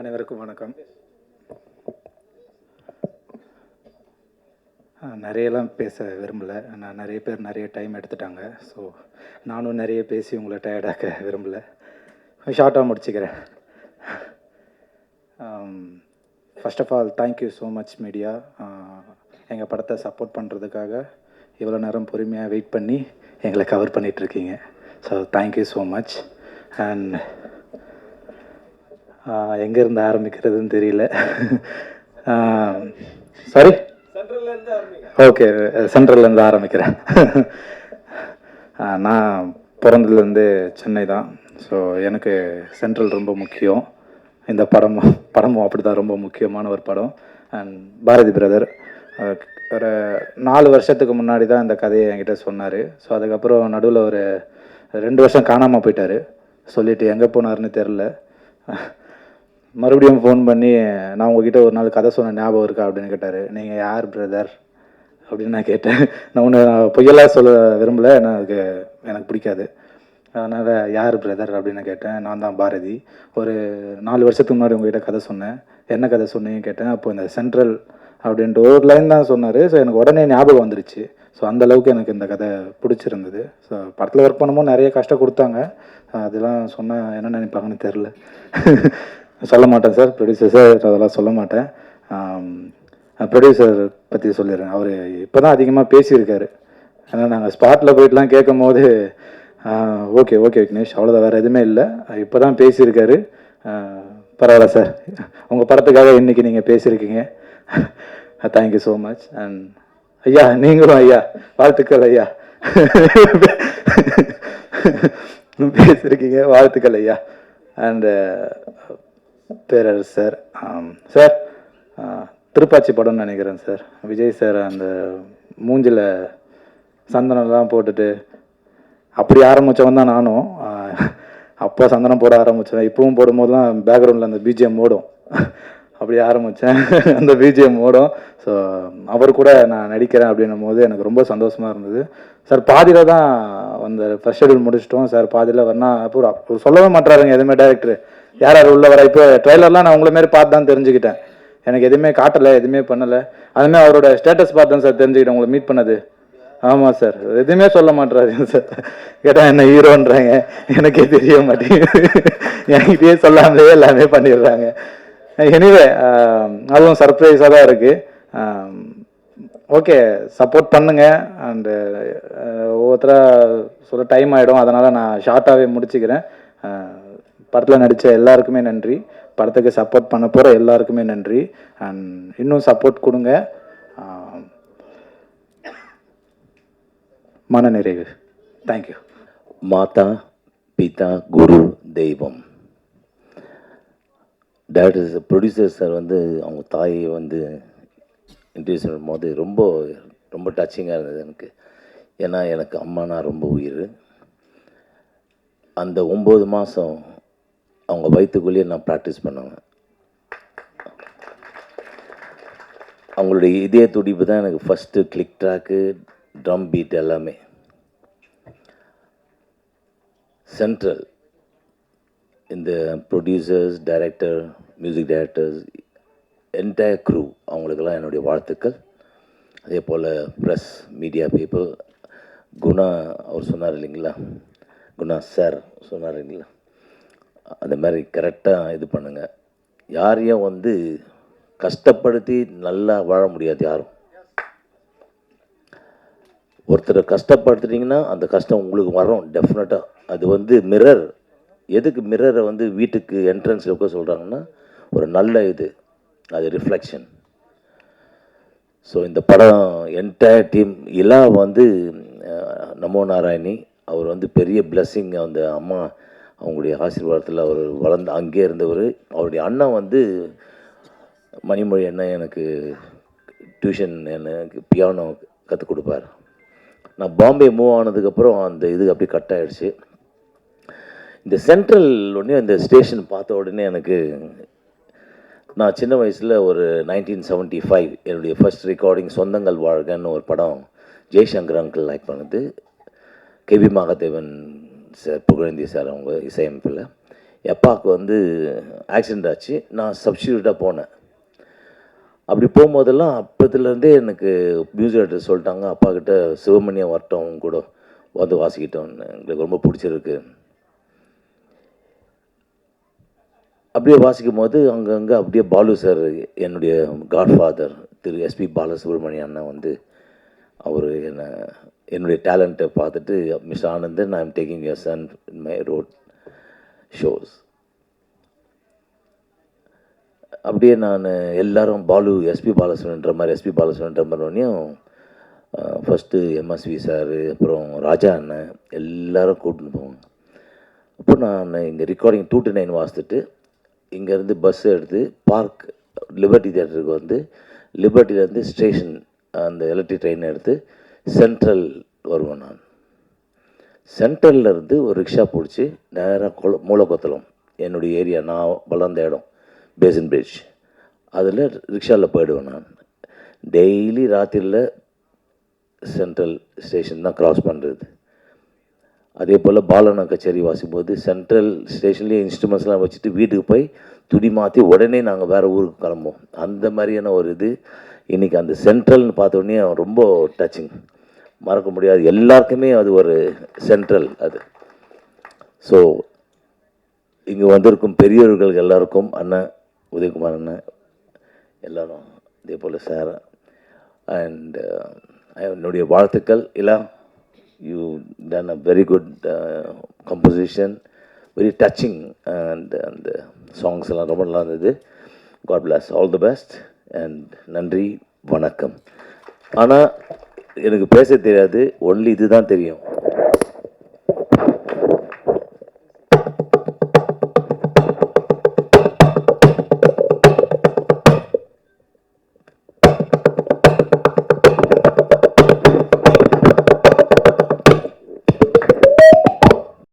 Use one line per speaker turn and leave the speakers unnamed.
அனைவருக்கும் வணக்கம். நிறையலாம் பேச விரும்பலை. நான் நிறைய பேர் நிறைய டைம் எடுத்துட்டாங்க. ஸோ நானும் நிறைய பேசி உங்களை டயர்டாக்க விரும்பலை. ஷார்ட்டாக முடிச்சுக்கிறேன். First of all thank you so much media. எங்கள் படத்தை சப்போர்ட் பண்ணுறதுக்காக இவ்வளோ நேரம் பொறுமையாக வெயிட் பண்ணி எங்களை கவர் பண்ணிகிட்ருக்கீங்க. So thank you so much. And எங்கேருந்து ஆரம்பிக்கிறதுன்னு தெரியல. சாரி, ஓகே, சென்ட்ரல்லேருந்து ஆரம்பிக்கிறேன். நான் பிறந்ததுலேருந்து சென்னை தான். ஸோ எனக்கு சென்ட்ரல் ரொம்ப முக்கியம். இந்த படமும் அப்படி தான், ரொம்ப முக்கியமான ஒரு படம். அண்ட் பாரதி பிரதர் ஒரு 4 வருஷத்துக்கு முன்னாடி தான் இந்த கதையை என்கிட்ட சொன்னார். ஸோ அதுக்கப்புறம் நடுவில் ஒரு 2 வருஷம் காணாமல் போயிட்டார். சொல்லிவிட்டு எங்கே போனார்னு தெரில. மறுபடியும் ஃபோன் பண்ணி நான் உங்ககிட்ட ஒரு நாள் கதை சொன்ன ஞாபகம் இருக்கா அப்படின்னு கேட்டார். நீங்கள் யார் பிரதர் அப்படின்னு நான் கேட்டேன். நான் ஒன்று பொய்யெல்லாம் சொல்ல விரும்பலை, ஏன்னா அதுக்கு எனக்கு பிடிக்காது. அதனால் யார் பிரதர் அப்படின்னு கேட்டேன். நான் தான் பாரதி. ஒரு 4 வருஷத்துக்கு முன்னாடி உங்ககிட்ட கதை சொன்னேன். என்ன கதை சொன்னீங்க கேட்டேன். அப்போ இந்த சென்ட்ரல் அப்படின்ட்டு ஒரு லைன் தான் சொன்னார். ஸோ எனக்கு உடனே ஞாபகம் வந்துருச்சு. ஸோ அந்தளவுக்கு எனக்கு இந்த கதை பிடிச்சிருந்தது. ஸோ படத்தில் ஒர்க் பண்ணும்போது நிறைய கஷ்டம் கொடுத்தாங்க. அதெல்லாம் சொன்னால் என்ன நினைப்பாங்கன்னு தெரில. சொல்ல மாட்டேன் சார், ப்ரொடியூசர் சார், அதெல்லாம் சொல்ல மாட்டேன். ப்ரொடியூசர் பற்றி சொல்லிடுறேன். அவர் இப்போ தான் அதிகமாக பேசியிருக்காரு. ஏன்னா நாங்கள் ஸ்பாட்டில் போயிட்டுலாம் கேட்கும் போது ஓகே ஓகே விக்னேஷ், அவ்வளோதான், வேறு எதுவுமே இல்லை, இப்போ தான் பேசியிருக்காரு. பரவாயில்ல சார், உங்கள் படத்துக்காக இன்றைக்கி நீங்கள் பேசியிருக்கீங்க. Thank you so much. அண்ட் ஐயா, நீங்களும் ஐயா, வாழ்த்துக்கள் ஐயா. பேசியிருக்கீங்க, வாழ்த்துக்கள் ஐயா. And Perarasu sir, sir Thirupaachi படம்னு நினைக்கிறேன் சார். விஜய் சார் அந்த மூஞ்சில் சந்தனம்லாம் போட்டுட்டு அப்படி ஆரம்பித்தவன் தான் நானும். அப்போ சந்தனம் போட ஆரம்பித்தேன். இப்பவும் போடும்போதுலாம் பேக்ரவுண்டில் அந்த பிஜிஎம் ஓடும். அப்படி ஆரம்பித்தேன், அந்த பிஜிஎம் ஓடும். ஸோ அவர் கூட நான் நடிக்கிறேன் அப்படின்னும் போது எனக்கு ரொம்ப சந்தோஷமாக இருந்தது. சார் பாதியில் தான் அந்த ஃபர்ஸ்ட் ஷெடியூல் முடிச்சிட்டோம். சார் பாதியில் வரனா அப்போ சொல்லவே மாட்டாருங்க எதுவுமே டேரக்டர், யார் யார் உள்ள வர. இப்போ ட்ரெய்லர்லாம் நான் உங்களை மாரி பார்த்து தான் தெரிஞ்சுக்கிட்டேன். எனக்கு எதுவுமே காட்டலை, எதுவுமே பண்ணலை. அதுமாதிரி அவரோட ஸ்டேட்டஸ் பார்த்து தான் சார் தெரிஞ்சுக்கிட்டேன் உங்களை மீட் பண்ணது. ஆமாம் சார், எதுவுமே சொல்ல மாட்டுறாரு சார். கேட்டால் என்ன ஹீரோன்றாங்க, எனக்கே தெரிய மாட்டேங்குது. என்கிட்டயே சொல்லாமலே எல்லாமே பண்ணிடுறாங்க. எனிவே அதுவும் சர்ப்ரைஸாக தான் இருக்குது. ஓகே, சப்போர்ட் பண்ணுங்கள். அண்டு ஒவ்வொருத்தராக சொல்ல டைம் ஆகிடும், அதனால் நான் ஷார்ட்டாகவே முடிச்சுக்கிறேன். படத்தில் நடித்த எல்லாருக்குமே நன்றி. படத்துக்கு சப்போர்ட் பண்ண போகிற எல்லாருக்குமே நன்றி. அண்ட் இன்னும் சப்போர்ட் கொடுங்க. மனநிறைவு. தேங்க்யூ.
மாதா பிதா குரு தெய்வம். டேரக்டர் ப்ரொடியூசர் சார் வந்து அவங்க தாயை வந்து இன்ட்ரடியூஸ் பண்ணும்போது ரொம்ப ரொம்ப டச்சிங்காக இருந்தது எனக்கு. ஏன்னா எனக்கு அம்மானா ரொம்ப உயிர். அந்த 9 மாதம் அவங்க வயிற்றுக்குள்ளேயே நான் ப்ராக்டிஸ் பண்ணுவேன். அவங்களுடைய இதய துடிப்பு தான் எனக்கு first click track, drum beat எல்லாமே. சென்ட்ரல் இந்த producers, director, music directors, entire crew, அவங்களுக்கெல்லாம் என்னுடைய வாழ்த்துக்கள். அதே போல் ப்ரெஸ், மீடியா பீப்புள், குணா அவர் சொன்னார் இல்லைங்களா, குணா சார் சொன்னார் இல்லைங்களா, அந்த மாதிரி கரெக்டாக இது பண்ணுங்கள். யாரையும் வந்து கஷ்டப்படுத்தி நல்லா வாழ முடியாது யாரும். ஒருத்தரை கஷ்டப்படுத்துட்டிங்கன்னா அந்த கஷ்டம் உங்களுக்கு வரும் டெஃபினட்டாக. அது வந்து மிரர். எதுக்கு மிரரை வந்து வீட்டுக்கு என்ட்ரன்ஸில் இருக்க சொல்கிறாங்கன்னா, ஒரு நல்ல இது, அது ரிஃப்ளெக்ஷன். ஸோ இந்த படம் என்டையர் டீம் இலா வந்து நமோ நாராயணி, அவர் வந்து பெரிய பிளெஸ்ஸிங். அந்த அம்மா அவங்களுடைய ஆசீர்வாதத்தில் அவர் வளர்ந்து அங்கே இருந்தவர். அவருடைய அண்ணன் வந்து மணிமொழி அண்ணன் எனக்கு டியூஷன், எனக்கு பியானோ கற்றுக் கொடுப்பார். நான் பாம்பே மூவ் ஆனதுக்கப்புறம் அந்த இது அப்படி கட் ஆகிடுச்சு. இந்த சென்ட்ரல் உடனே இந்த ஸ்டேஷன் பார்த்த உடனே எனக்கு, நான் சின்ன வயசில் ஒரு 1975 என்னுடைய ஃபர்ஸ்ட் ரெக்கார்டிங் சொந்தங்கள் வாழ்கன்னு ஒரு படம் ஜெய்சங்கர் அங்கிள் லைக் பண்ணது. KP Mahadevan sir, Pugazhendhi sir அவங்க இசையமைப்பில். எப்பாவுக்கு வந்து ஆக்சிடெண்ட் ஆச்சு. நான் சப்ஸ்டியூட்டாக போனேன். அப்படி போகும்போதெல்லாம் அப்போதுலேருந்தே எனக்கு மியூசிக் டைரக்டர் சொல்லிட்டாங்க, அப்பா கிட்ட சிவமணியம் வரட்டும் அவங்க கூட வந்து வாசிக்கிட்டோன்னு, எங்களுக்கு ரொம்ப பிடிச்சிருக்கு. அப்படியே வாசிக்கும் போது அங்கங்கே அப்படியே பாலு சார், என்னுடைய காட்ஃபாதர் திரு எஸ்பி பாலசுப்ரமணியம் அண்ணன் வந்து அவர் என்னுடைய டேலண்ட்டை பார்த்துட்டு, mister Anandan, I am taking your son in my road shows. அப்படியே நான் எல்லாரும் பாலு எஸ்பி பாலசுப்ரமணியன்ற மாதிரியும் ஃபஸ்ட்டு எம்எஸ்வி சார், அப்புறம் ராஜா அண்ணன் எல்லோரும் கூட்டின்னு போவாங்க. அப்போ நான் இங்கே ரெக்கார்டிங் 2 to 9 வாசித்துட்டு இங்கேருந்து பஸ் எடுத்து பார்க் லிபர்ட்டி தியேட்டருக்கு வந்து லிபர்ட்டிலேருந்து ஸ்டேஷன் அந்த எலக்ட்ரிக் ட்ரெயின் எடுத்து சென்ட்ரல் வருவேன். நான் சென்ட்ரல்லேருந்து ஒரு ரிக்ஷா பிடிச்சி நேராக மூலக்கொத்தளம், என்னுடைய ஏரியா, நான் வளர்ந்த இடம் பேசன் பிரிட்ஜ், அதில் ரிக்ஷாவில் போயிடுவேன். நான் டெய்லி ராத்திரியில் சென்ட்ரல் ஸ்டேஷன் தான் க்ராஸ் பண்ணுறது. அதே போல் பாலன கச்சேரி வாசிக்கும்போது சென்ட்ரல் ஸ்டேஷன்லேயே இன்ஸ்ட்ருமெண்ட்ஸ்லாம் வச்சுட்டு வீட்டுக்கு போய் துணி மாற்றி உடனே நாங்கள் வேறு ஊருக்கு கிளம்புவோம். அந்த மாதிரியான ஒரு இது இன்றைக்கி அந்த சென்ட்ரல்னு பார்த்தோன்னே ரொம்ப டச்சிங், மறக்க முடியாது. எல்லாருக்குமே அது ஒரு சென்ட்ரல் அது. ஸோ இங்கே வந்திருக்கும் பெரியவர்கள் எல்லாருக்கும், அண்ணன் உதயகுமார் அண்ணன் எல்லோரும், இதே போல் சார் அண்ட் என்னுடைய வாழ்த்துக்கள். இல்லா, you done a very good composition, very touching, and அந்த சாங்ஸ் எல்லாம் ரொம்ப நல்லா இருந்தது. God bless, all the best and நன்றி, வணக்கம். ஆனால் எனக்கு பேச தெரியாது, ஒன்லி இது தான் தெரியும்.